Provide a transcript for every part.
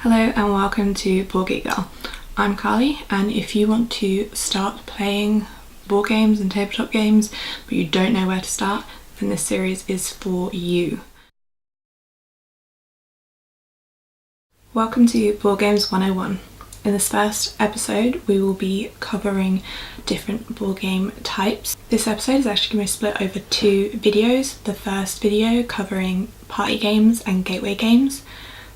Hello and welcome to Board Geek Girl. I'm Carly, and if you want to start playing board games and tabletop games but you don't know where to start, then this series is for you. Welcome to Board Games 101. In this first episode we will be covering different board game types. This episode is actually going to be split over two videos. The first video covering party games and gateway games.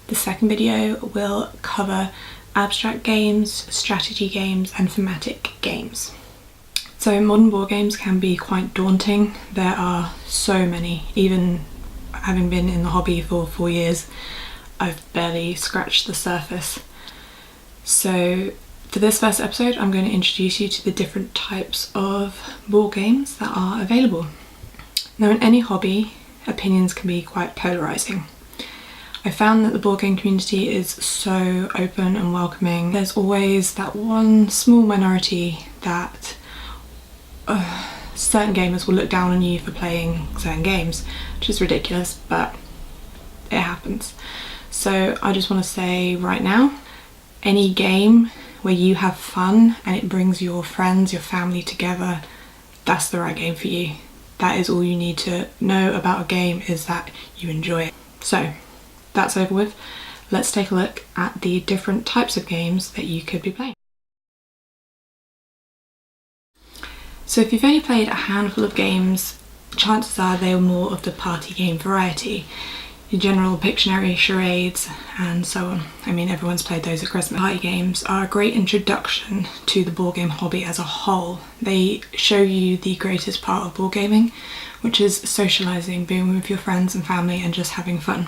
The second video will cover abstract games, strategy games and thematic games. So modern board games can be quite daunting. There are so many. Even having been in the hobby for 4 years, I've barely scratched the surface. So for this first episode I'm going to introduce you to the different types of board games that are available. Now, in any hobby, opinions can be quite polarising. I found that the board game community is so open and welcoming. There's always that one small minority that certain gamers will look down on you for playing certain games, which is ridiculous, but it happens. So I just want to say right now, any game where you have fun and it brings your friends, your family together, that's the right game for you. That is all you need to know about a game, is that you enjoy it. So that's over with. Let's take a look at the different types of games that you could be playing. So if you've only played a handful of games, chances are they are more of the party game variety. Your general Pictionary, charades and so on. I mean, everyone's played those at Christmas. Party games are a great introduction to the board game hobby as a whole. They show you the greatest part of board gaming, which is socialising, being with your friends and family and just having fun.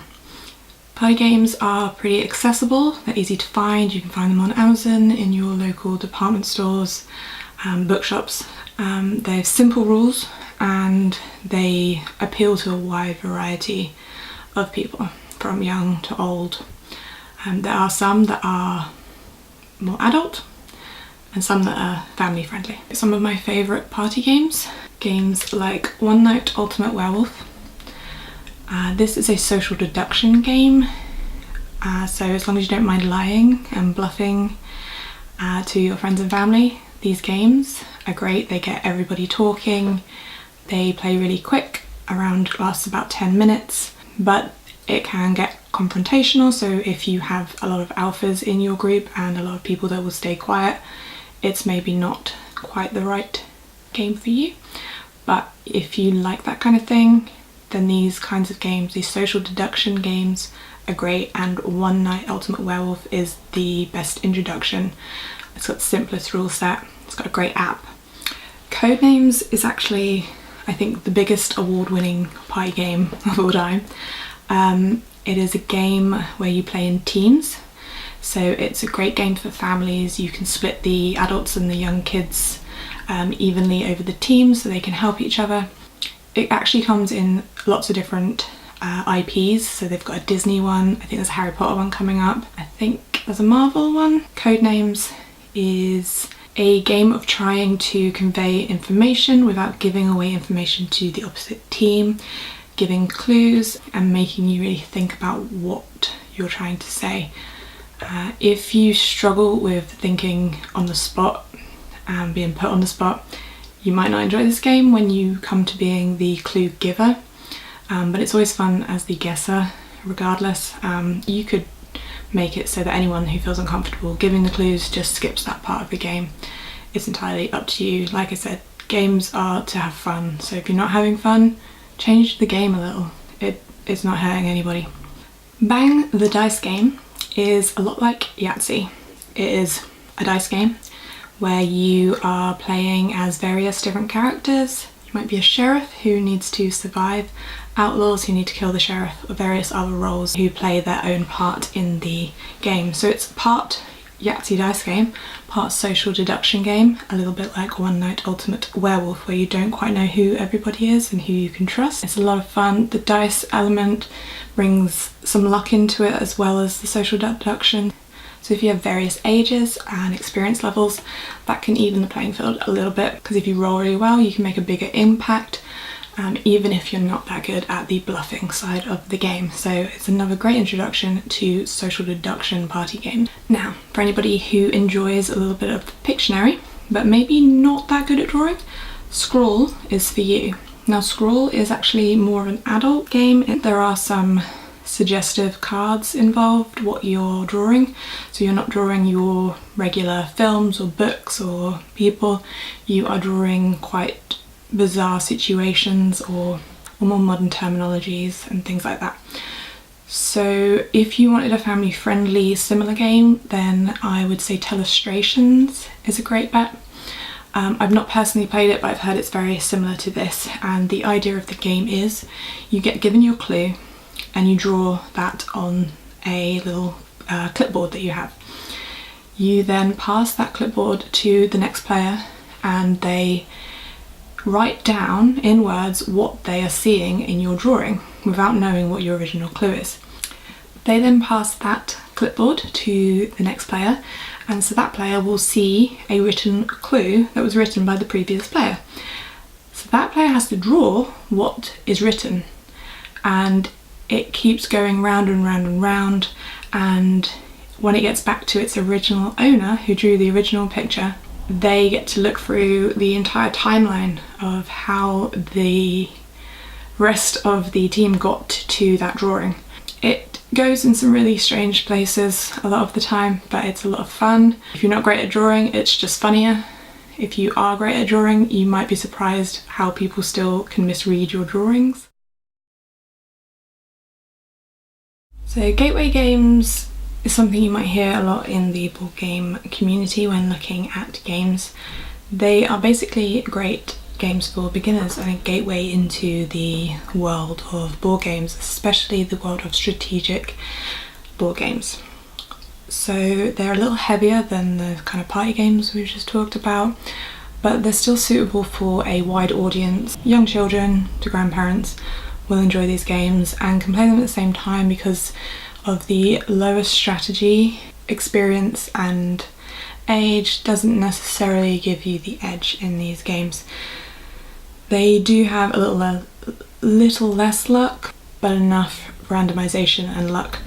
Party games are pretty accessible, they're easy to find. You can find them on Amazon, in your local department stores, bookshops. They have simple rules and they appeal to a wide variety of people, from young to old. There are some that are more adult and some that are family friendly. Some of my favourite party games like One Night Ultimate Werewolf. This is a social deduction game, so as long as you don't mind lying and bluffing to your friends and family, these games are great. They get everybody talking, they play really quick, lasts about 10 minutes, but it can get confrontational, so if you have a lot of alphas in your group and a lot of people that will stay quiet, it's maybe not quite the right game for you. But if you like that kind of thing, then these kinds of games, these social deduction games, are great, and One Night Ultimate Werewolf is the best introduction. It's got the simplest rule set, it's got a great app. Codenames is actually, I think, the biggest award-winning party game of all time. It is a game where you play in teams, so it's a great game for families. You can split the adults and the young kids evenly over the teams so they can help each other. It actually comes in lots of different IPs, so they've got a Disney one, I think there's a Harry Potter one coming up, I think there's a Marvel one. Codenames is a game of trying to convey information without giving away information to the opposite team, giving clues and making you really think about what you're trying to say. If you struggle with thinking on the spot and being put on the spot, you might not enjoy this game when you come to being the clue giver, but it's always fun as the guesser regardless. You could make it so that anyone who feels uncomfortable giving the clues just skips that part of the game. It's entirely up to you. Like I said, games are to have fun, so if you're not having fun, change the game a little. It's not hurting anybody. Bang the Dice game is a lot like Yahtzee. It is a dice game where you are playing as various different characters. You might be a sheriff who needs to survive, outlaws who need to kill the sheriff, or various other roles who play their own part in the game. So it's part Yahtzee dice game, part social deduction game, a little bit like One Night Ultimate Werewolf, where you don't quite know who everybody is and who you can trust. It's a lot of fun. The dice element brings some luck into it as well as the social deduction. So if you have various ages and experience levels, that can even the playing field a little bit, because if you roll really well you can make a bigger impact even if you're not that good at the bluffing side of the game. So it's another great introduction to social deduction party games. Now, for anybody who enjoys a little bit of Pictionary, but maybe not that good at drawing, Scrawl is for you. Now, Scrawl is actually more of an adult game. There are some suggestive cards involved what you're drawing, so you're not drawing your regular films or books or people, you are drawing quite bizarre situations or more modern terminologies and things like that. So if you wanted a family friendly similar game, then I would say Telestrations is a great bet. I've not personally played it, but I've heard it's very similar to this, and the idea of the game is you get given your clue and you draw that on a little clipboard that you have. You then pass that clipboard to the next player and they write down in words what they are seeing in your drawing without knowing what your original clue is. They then pass that clipboard to the next player, and so that player will see a written clue that was written by the previous player. So that player has to draw what is written, and it keeps going round and round and round, and when it gets back to its original owner who drew the original picture, they get to look through the entire timeline of how the rest of the team got to that drawing. It goes in some really strange places a lot of the time, but it's a lot of fun. If you're not great at drawing, it's just funnier. If you are great at drawing, you might be surprised how people still can misread your drawings. So gateway games is something you might hear a lot in the board game community when looking at games. They are basically great games for beginners and a gateway into the world of board games, especially the world of strategic board games. So they're a little heavier than the kind of party games we just talked about, but they're still suitable for a wide audience. Young children to grandparents will enjoy these games and can play them at the same time because of the lower strategy experience, and age doesn't necessarily give you the edge in these games. They do have a little less luck, but enough randomization and luck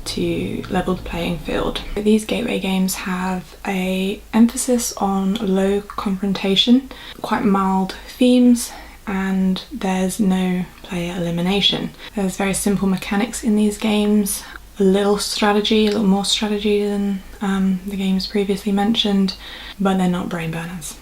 to level the playing field. These gateway games have an emphasis on low confrontation, quite mild themes, and there's no player elimination. There's very simple mechanics in these games, a little more strategy than the games previously mentioned, but they're not brain burners.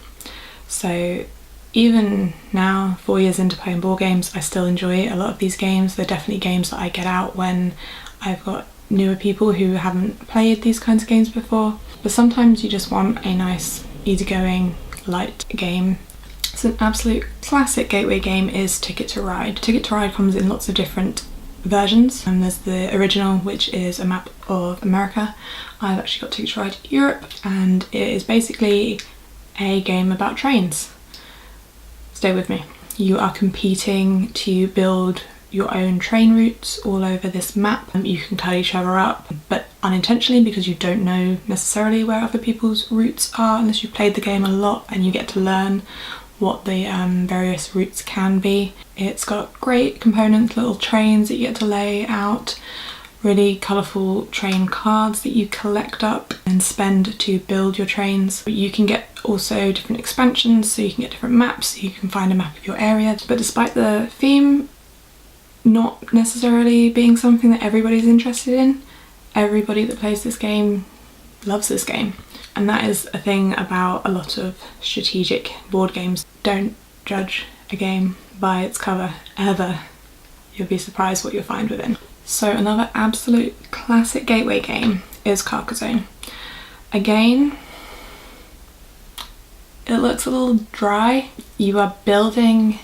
So even now, 4 years into playing board games, I still enjoy a lot of these games. They're definitely games that I get out when I've got newer people who haven't played these kinds of games before. But sometimes you just want a nice, easygoing, light game. So an absolute classic gateway game is Ticket to Ride. Ticket to Ride comes in lots of different versions, and there's the original, which is a map of America. I've actually got Ticket to Ride Europe, and it is basically a game about trains. Stay with me. You are competing to build your own train routes all over this map. You can cut each other up, but unintentionally, because you don't know necessarily where other people's routes are unless you've played the game a lot, and you get to learn what the various routes can be. It's got great components, little trains that you get to lay out, really colourful train cards that you collect up and spend to build your trains. You can get also different expansions, so you can get different maps, so you can find a map of your area. But despite the theme not necessarily being something that everybody's interested in, everybody that plays this game loves this game. And that is a thing about a lot of strategic board games. Don't judge a game by its cover, ever. You'll be surprised what you'll find within. So another absolute classic gateway game is Carcassonne. Again, it looks a little dry. You are building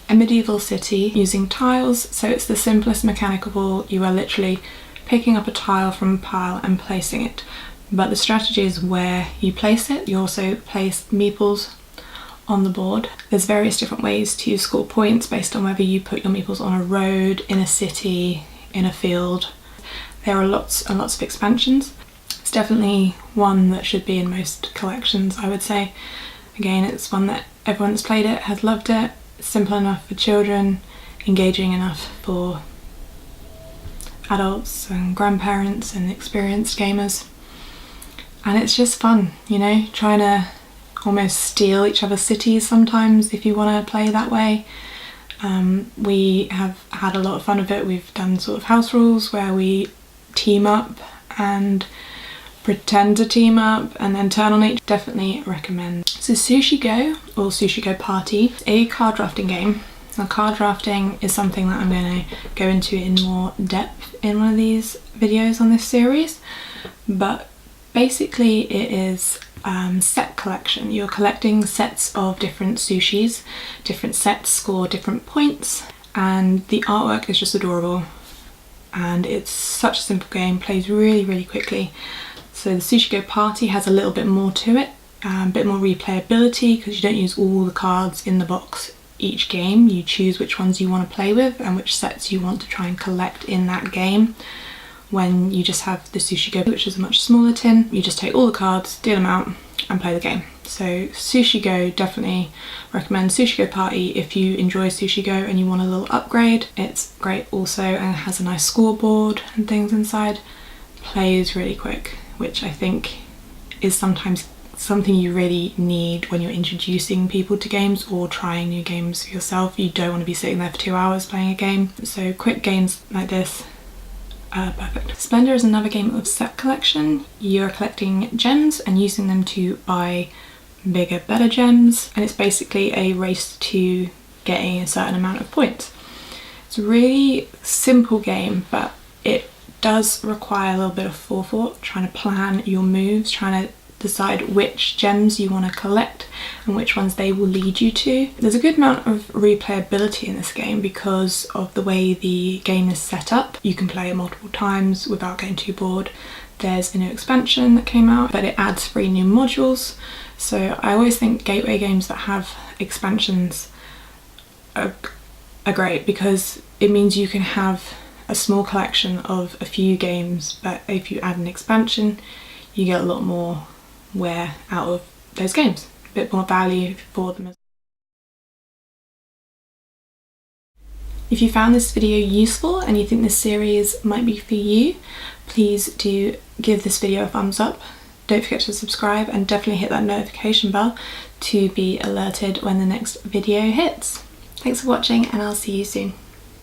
a medieval city using tiles, so it's the simplest mechanic of all. You are literally picking up a tile from a pile and placing it. But the strategy is where you place it. You also place meeples on the board. There's various different ways to score points based on whether you put your meeples on a road, in a city, in a field. There are lots and lots of expansions. It's definitely one that should be in most collections, I would say. Again, it's one that everyone that's played it has loved it. simple enough for children, engaging enough for adults and grandparents and experienced gamers. And it's just fun, you know, trying to almost steal each other's cities sometimes if you want to play that way. We have had a lot of fun with it. We've done sort of house rules where we team up and pretend to team up and then turn on each. Definitely recommend. So Sushi Go, or Sushi Go Party, a card drafting game. Now card drafting is something that I'm going to go into in more depth in one of these videos on this series, but basically it is set collection. You're collecting sets of different sushis. Different sets score different points, and the artwork is just adorable, and it's such a simple game, plays really quickly. So the Sushi Go Party has a little bit more to it, a bit more replayability, because you don't use all the cards in the box each game. You choose which ones you want to play with and which sets you want to try and collect in that game. When you just have the Sushi Go, which is a much smaller tin, you just take all the cards, deal them out and play the game. So Sushi Go, definitely recommend Sushi Go Party if you enjoy Sushi Go and you want a little upgrade. It's great also, and it has a nice scoreboard and things inside. Plays really quick, which I think is sometimes something you really need when you're introducing people to games or trying new games for yourself. You don't want to be sitting there for 2 hours playing a game. So quick games like this, perfect. Splendor is another game of set collection. You're collecting gems and using them to buy bigger, better gems, and it's basically a race to getting a certain amount of points. It's a really simple game, but it does require a little bit of forethought, trying to plan your moves, trying to decide which gems you want to collect and which ones they will lead you to. There's a good amount of replayability in this game because of the way the game is set up. You can play it multiple times without getting too bored. There's a new expansion that came out, but it adds 3 new modules. So I always think gateway games that have expansions are great, because it means you can have a small collection of a few games, but if you add an expansion you get a lot more wear out of those games, a bit more value for them. If you found this video useful and you think this series might be for you, please do give this video a thumbs up. Don't forget to subscribe and definitely hit that notification bell to be alerted when the next video hits. Thanks for watching, and I'll see you soon.